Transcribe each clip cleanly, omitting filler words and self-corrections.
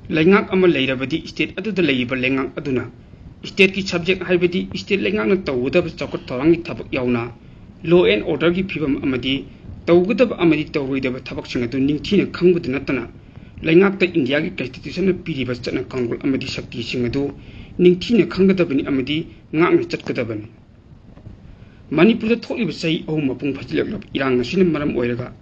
Laingak ama leirabadi state adu da leiba lengak aduna state ki subject haibadi state laingak na tawudaba chakot thorangi thabak yauna law and order gi phibam amadi tawgudaba amadi tawroidaba thabak sing adu ningthina khangbudu natana laingak ta India gi constitution na piriba chana kangul amadi shakti sing adu ningthina khanggadabani amadi ngakna chatgadabani Manipur da tholiba sai ahum mapung phajilaklab irang asina maram oiraga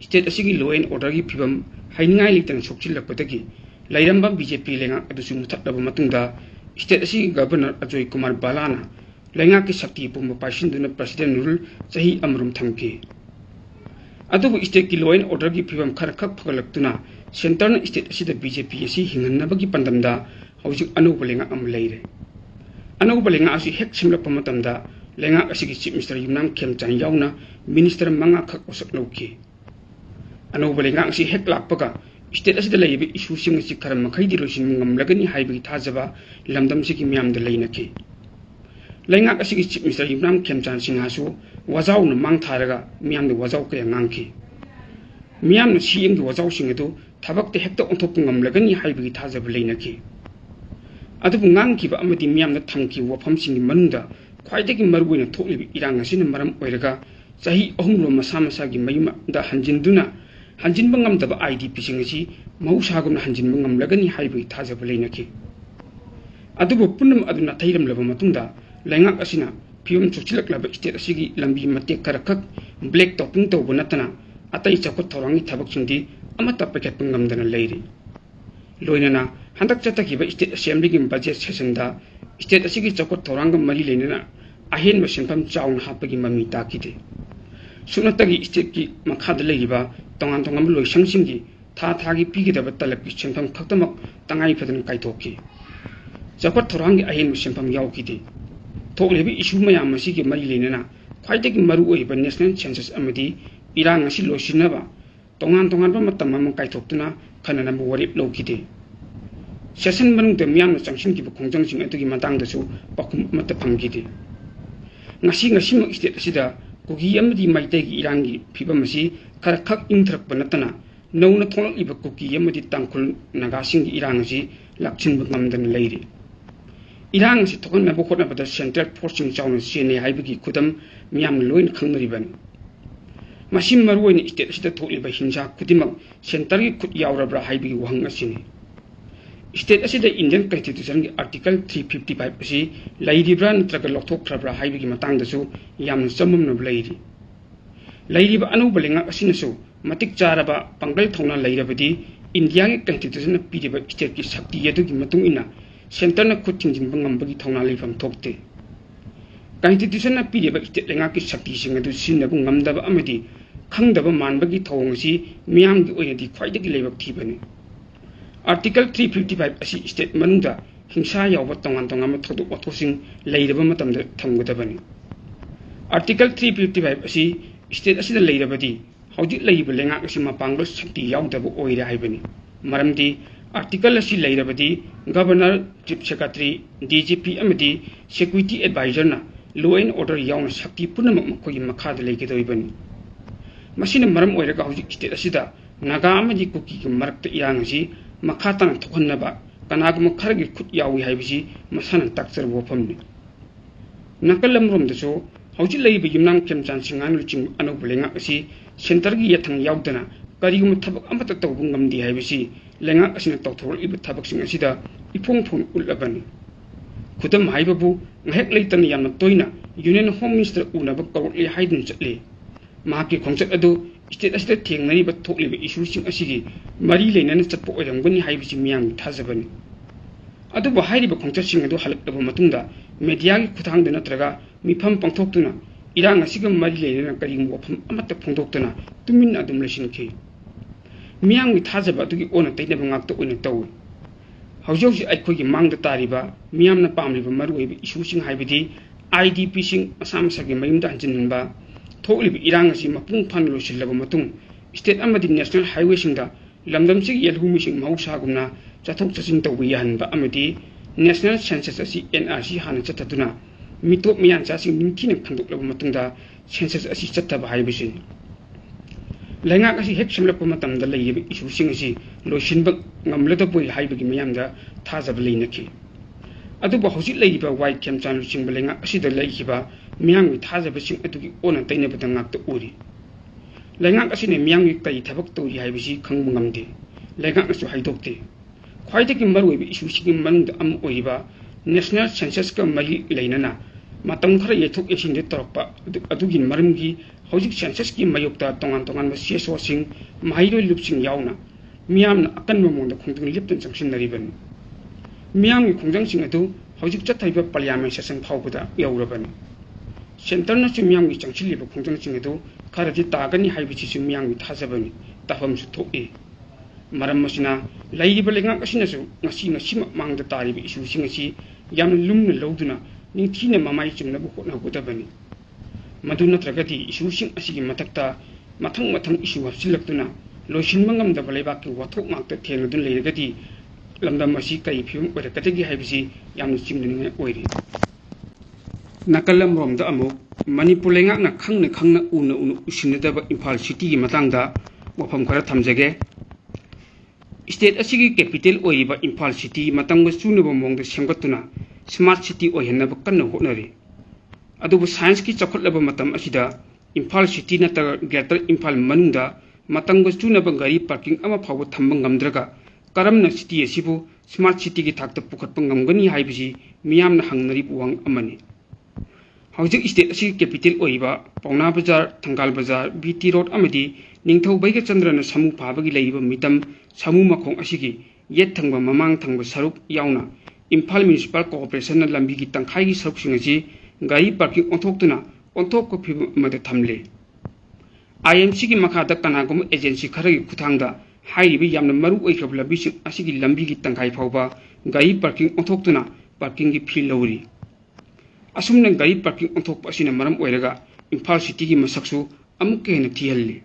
state asigi law and order gi phibam haingai litana sokchilakpadagi Lairamba BJP lenga adusu muthatlaba matungda state asi governor Ajoy Kumar Balana lenga ki sakti pumba pasinduna president rule sahi amrum thamki adubu state ki law and order gi phibam kharkhak phagalaktuna center na state asi da BJP asi hingnabagi pandamda haujuk anuba lenga am leire anuba lenga asi hek simlakpa matamda lenga asi ki chief minister Yumnam Khemchan yauna minister manga khak osak lauki anuba lenga asi hek lakpaga state asida laibi issue sing si karam makhai di rosin ngamlagani haibi thajaba lamdam sigi miam da lainaki lainga asigi chief minister Yumnam Khemchan sing hasu wazaw na mang tharaga miam da wazaw ka ngangki miam na siing di wazaw sing edu thabak te hekta onthop ngamlagani haibi thajaba lainaki adubu ngangki ba amadi miam na thamki wafam sing manunda khwaidagi maruina thoklibi irang asina maram oiraga sahi ahumro masa gi mayuma da hanjinduna Hanjin bangam daba IDP singasi mau sagum hanjin bangam lagani haibi thajaba leinaki adubu punam aduna thairam laba matungda laingak asina phiyum chuchilak laba state asigi lambi matek karakak black topping to bunatana atai chakot thorangi thabak singdi amata paket pangam dana leiri loinana handak chata kiba state assembly gi budget session da state asigi chakot thoranga mali leinana ahen ma senpam chaun hapagi mami takide sunatagi state ki makhad leiba tongan tongan loi sangsingi thagi pigidaba talak ki senpam khaktamak tangai phadan kaitokki jakot thorangi ahen senpam yaukide thoklebi issue mayam masigi mari lenana khwaidagi maru oiba national census amadi irang asi losinaba tongan ba matam mam kaitoktuna khanana bu warip lokide session manung de miam changsin ki khongjang sing atugi matang dasu pakum mata phamgide ngasi mak state sida Kuki yamadi maitegi irangi phibam asi kharkhak ingthrak banatana nauna thonglak iba kuki yamadi tangkhul nagasing irang asi lakchin bangamdan leiri irang asi thokon na bokhona bada central forcing chauna sene haibagi khudam miam loin khangnariban masim maruin state sida tholiba hinsa kudimak center gi khut yaurabra haibagi wahang asini state asida Indian Constitution gi article 355 asi lairibra natraga lokthok thrabra haibagi matangdasu yamna chamumna leiri lairiba anuba lenga asinasu matik charaba pangal thongna leirabadi India gi Constitution na piriba state gi sakti yadugi matungina center na khutingjin bangambagi thongna leifam thokte Constitution na piriba state lenga gi sakti singadu sinabu ngamdaba amadi khangdaba manbagi thongasi miyam gi oinadi khwaidagi leibak thibani Article 355 asi state manungda hingsa yawba tongan ma thoduk wathosing leiraba matamda thamgadabani Article 355 asi state asida leirabadi hauji leiba lenga asi mapanglo sakti yawdaba oira haibani maramdi article asi leirabadi governor chief secretary DGP amadi security advisor na law and order yawna sakti punamak makogi makhada leigedoibani masina maram oiraga hauji state asida naga amadi kuki ki marakta irang asi makhatana thokhnaba kanagum khargi khut yawi haibisi masana takchar bofamni nakalam rom daso hauji leibi Yumnam Khemchan singang luching anubulenga asi center gi yathang yawdana karigum thabak amata tawbung ngamdi haibisi lenga asina tawthor ibu thabak sing asida ipong ulabani khudam haibabu ngahek leitan yamna toina union home minister unaba kawli haidun chatle mahaki khongchat adu state asida thengnari ba thokliba issue sing asigi mari leinana chatpo oirangani haibisi miyang thajabani adu ba hairiba khongchat sing adu halakdaba matungda media gi khuthangda natraga mifam pangthoktuna irang asiga mari leinana karing wafam amata phongdoktuna tumin adum lesinki miyang mi thajaba adugi ona taina bangakta oina tawi haujoji aikhogi mangda tariba miyamna pamliba maruiba issue sing haibidi IDP sing asam sagi mayumda hanjinba thoklibi irang asi mapung phan losilaba matung state amadi national highway singda lamdam sig yelhumi sing mausagumna chathok chachin tawbi yahanba amadi national census asi NRC hana chataduna mitop miyan cha sing ningthina phandoklaba matungda census asi chattaba haibisi Lenga kasi hek semla pamatam da lay isu sing asi lo shinbak ngamlada boy haibagi mayam da thazab leinaki adu ba hosi lay ba white kem chan lu sing lenga asi da lay ba miyang wi thazab sing adu ki ona taina ba ngak ta uri lenga asi ne miyang wi kai thabak to yi haibisi khang ngamde lenga asu haidokte khwaida ki maru bi isu sing man da am oiba national census ka mali leinana matam khara yethuk esin de torpa adu gi marimgi hojik census ki mayokta tongan tongan ma CSO sing mahido lupsing yauna miyam na akan momong da khungtung lipton changsin nariban miyam gi khungjang sing adu hojik chathaiba parliament session phawbuda yauraban center na miyam gi changsil liba khungjang sing adu kharati tagani haibichi su miyam gi thajabani tafam su thoki maram masina laiba lenga kasina su ngasi mangda taribi isu sing asi yam lumna loduna ningthina mamai chimna bu khona godabani madu natragati isu sing asigi matakta mathang isu hapsilaktuna loisin mangam da balaiba ki wathok makta thenudun leiragati lamdam asi kai phim orakatagi haibisi yamnu chingni oiri nakalam romda amu manipur lenga na khangna una usinadaba Imphal city gi matangda wafam khara thamjage state asigi capital oiba Imphal city matangba sunaba mongda semgatuna smart city ohenaba kanna honari adubu science ki chakhotlaba matam asida Imphal city na ta greater Imphal manungda matangba chunaba gari parking ama phawa thamba ngamdraga karamna city asibu smart city gi thakta pukhatpa ngamgani haibisi miyamna hangnari buwang amani hawjik state asi capital oiba Pauna bazar Thangal bazar BT road amadi ningthau baiga chandrana samu phabagi leiba mitam samu makhong asigi yet thangba mamang thangba saruk yauna Imphal municipal corporation na lambi gi tangkhai gi saruk singaji gari parking onthok ko phib mada thamle IMC gi makhada kanagum agency kharagi kuthangda hairibi yamna maru oikhab labi sing asigi lambi gi tangkhai phawba gari parking onthok parking gi fee lawri asumna gari parking onthok asina maram oiraga Imphal city gi masaksu amukke hena thihalli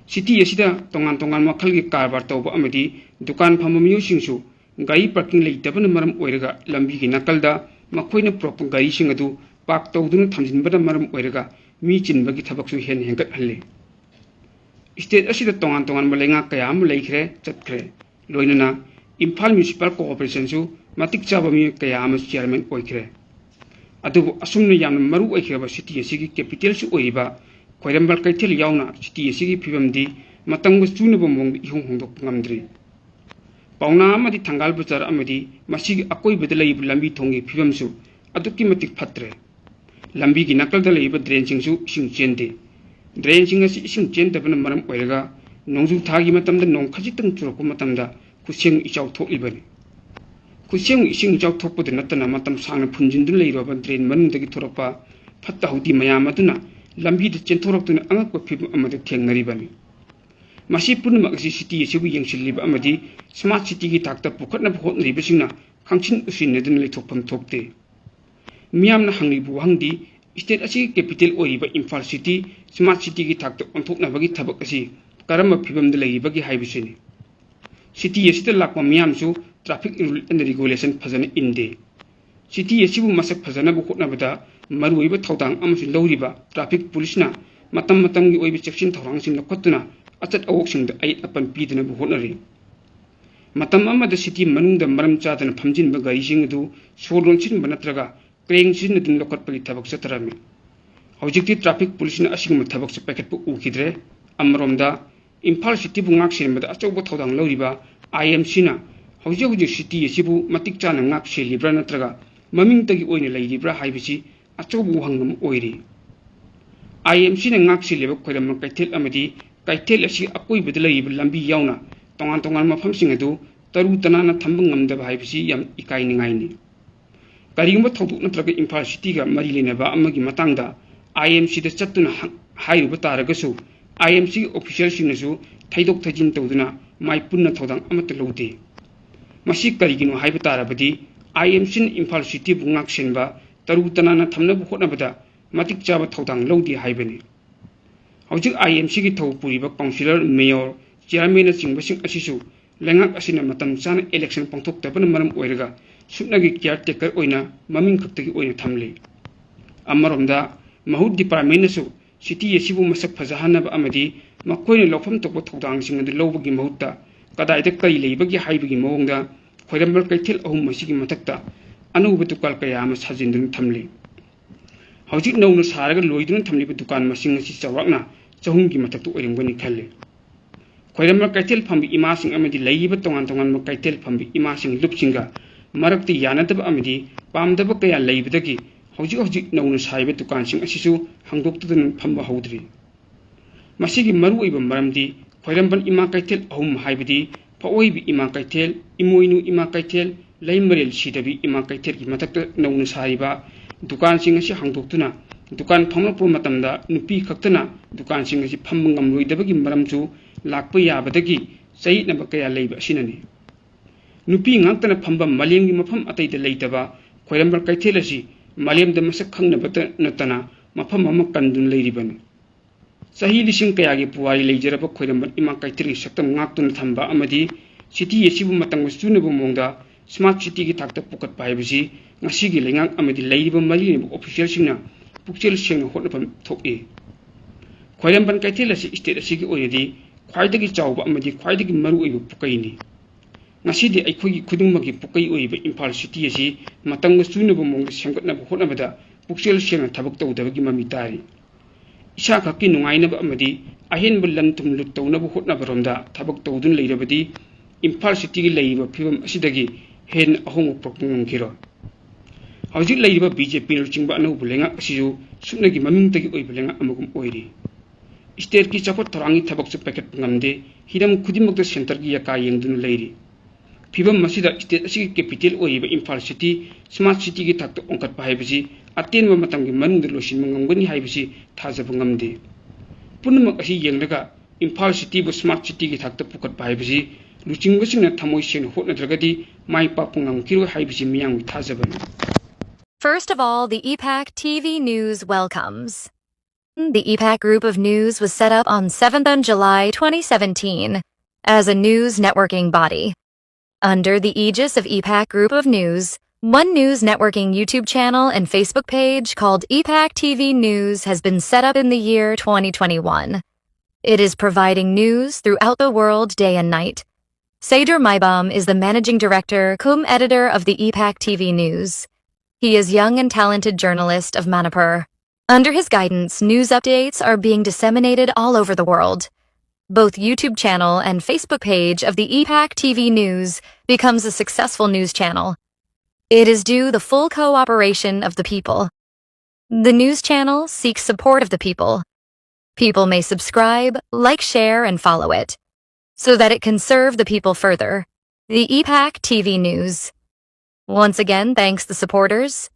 city asida tongan makhal gi karbar tawba amadi dukan phamba miyo singsu gari parking leitabana maram oiraga lambi gi nakalda makoina prop gari sing adu pak tawduna thamjinbada maram oiraga mi chinbagi thabaksu hen hengat halle state asida tongan malenga kaya am leikhre chatkre loinana Imphal municipal corporation su matik chaba mi kaya am chairman oikhre adu asumna yamna maru oikhaba city asigi capital su oiba khoirambal kaithel yauna city asigi phibamdi matangba chunaba mong ihong hongdok ngamdri Pauna amadi Thangal bazar amadi masigi akoibada leibu lambi thongi phibamsu aduki matik phatre lambi gi nakalda leiba drain singsu ising chende drain sing asi ising chendabana maram oiraga nongju thagi matamda nong khajitang churoko matamda kuseng ichau thokibani kuseng ising ichau thokpadu natana matam sangna phunjindun leiroba drain manungdagi thorakpa phatta hudi mayam aduna lambi de chenthoroktuna angakpa phib amada thengnaribani masi punmak si city asibu yengsilliba amadi smart city gi thakta pukhatna hotnriba singna khangchin usinadun leithokpam thokte miyamna hanglibu hangdi state asi capital oiba Imphal city smart city gi thakta onthokna bagi thabak asi karama phibamda leibagi haibisini city asida lakpa miyamsu traffic rule and regulation phajana inde city asibu masak phajana bu khotna bada maruiba thawdang amasu lawriba traffic police na matam gi oiba section thawrang sing lakhotuna achat awok sing da ai apan pidna bu honari matam amada city manungda maram chadana phamjin ba gari sing adu solon chin banatraga kreng sin dun lokot pali thabak satarami hojikti traffic police na asing thabak sa packet pu ukidre amromda Imphal city bu ngak senbada achauba thawdang lawriba IMC na hoji city asibu matik chana ngak selibra natraga maming tagi oina leiribra haibisi achaubu hangam oiri IMC na ngak seliba khoiram kaithel amadi kaithel asi akoibada leiba lambi yauna tongan mafamsing adu taru tanana thambang ngamdaba haibisi yam ikai ningaini karigumba thawduk natraga Imphal city ga mari lenaba amagi matangda IMC da chattuna hairuba taragasu IMC official singnasu thaidok thajin tawduna mai punna thawdang amata lode masi karigino haiba tarabadi IMC Imphal city bungak senba taru tanana thamnabu hotnabada matik chaba thawdang lode haibani hojik IMC gi thaw puriba councilor mayor chairman singbasing asisu lengak asina matam chana election pangthok tabana maram oiraga supnagi caretaker oina maming khaktagi oina thamle amaromda mahut department nasu city asibu masak phajahanaba amadi makoina lofam tokba thodang sing adu lobagi mahutta kadaida kai leibagi haibagi mawngda khoirambal kaithil ahum masigi matakta anuba tukal kaya ama sajindun thamli hojik nowna saraga loidun thamliba dukan masing asi chawrakna chahumgi mataktu oirimgani khalle khoirambal kaithil phambi ima sing amadi leiba tongan tongan ma kaithil phambi ima sing lupsinga marakti yanadaba amadi pamdaba kaya leibadagi hojik nowna saiba dukan sing asisu hangdoktudun phamba howdri masigi maru oiba maramdi khoirambal ima kaithil ahum haibadi paoibi ima kaithil imoinu ima kaithil leimarel sidabi ima kaithil gi matakta nowna saiba dukan sing asi hangdoktuna dukan phamlapur matamda nupi khaktana dukan sing asi phamba ngamloidabagi maramchu lakpa yabadagi sainaba kaya leiba asinani nupi ngantana phamba malemgi mafam ataida leitaba khoirambal kaithil asi malemda masak khangnabata natana mafam ama kandun leiribani sahi lising kayagi puwari leijaraba khoirambal ima kaithil gi saktam ngaktuna thamba amadi city asibu matang sunabu mongda smart city gi thakta pukat paibasi ngasigi lengak amadi leiriba mali official singna pukchel singna hotnapam thoki khoirambal kaithil asi state asigi oiradi khwaidagi chawba amadi khwaidagi maru oiba pukaini ngasidi aikhogi khudungmagi pukai oiba Imphal city asi matangga sunabu mongda sengkatnaba hotnabada pukchel singna thabak tawdabagi mami tari isa khakki nungainaba amadi ahenba lam tum lut tawnaba hotnabaromda thabak tawdun leirabadi Imphal city gi leiba phibam asidagi hen ahong prokngangkiro hojik leiba BJP ruchingba anu bulenga asiju sunagi mamingtagi oibulenga amagum oiri state ki chapot thorangi thabak chu packet ngamde hiram khudimakta center gi yaka yengdun leiri phibam masida state asigi capital oiba Imphal city smart city gi thakta ongkat paibasi atenba matamgi manungda losin mangamgani haibasi thajaba ngamde punamak asi yenglaga Imphal city bu smart city gi thakta pukat paibasi luchingwasingna thamoi sen hotnadragadi mai papungam kiro haibisi miyang thajabani. First of all, the EPAC TV News welcomes. The EPAC Group of News was set up on 7th July 2017 as a news networking body. Under the aegis of EPAC Group of News, one news networking YouTube channel and Facebook page called EPAC TV News has been set up in the year 2021. It is providing news throughout the world day and night. Saidur Maibam is the managing director cum editor of the EPAC TV News. He is young and talented journalist of Manipur. Under his guidance, news updates are being disseminated all over the world. Both YouTube channel and Facebook page of the EPAC TV News becomes a successful news channel. It is due the full cooperation of the people. The news channel seeks support of the people. People may subscribe, like, share, and follow it, so that it can serve the people further. The EPAC TV News. Once again, thanks the supporters.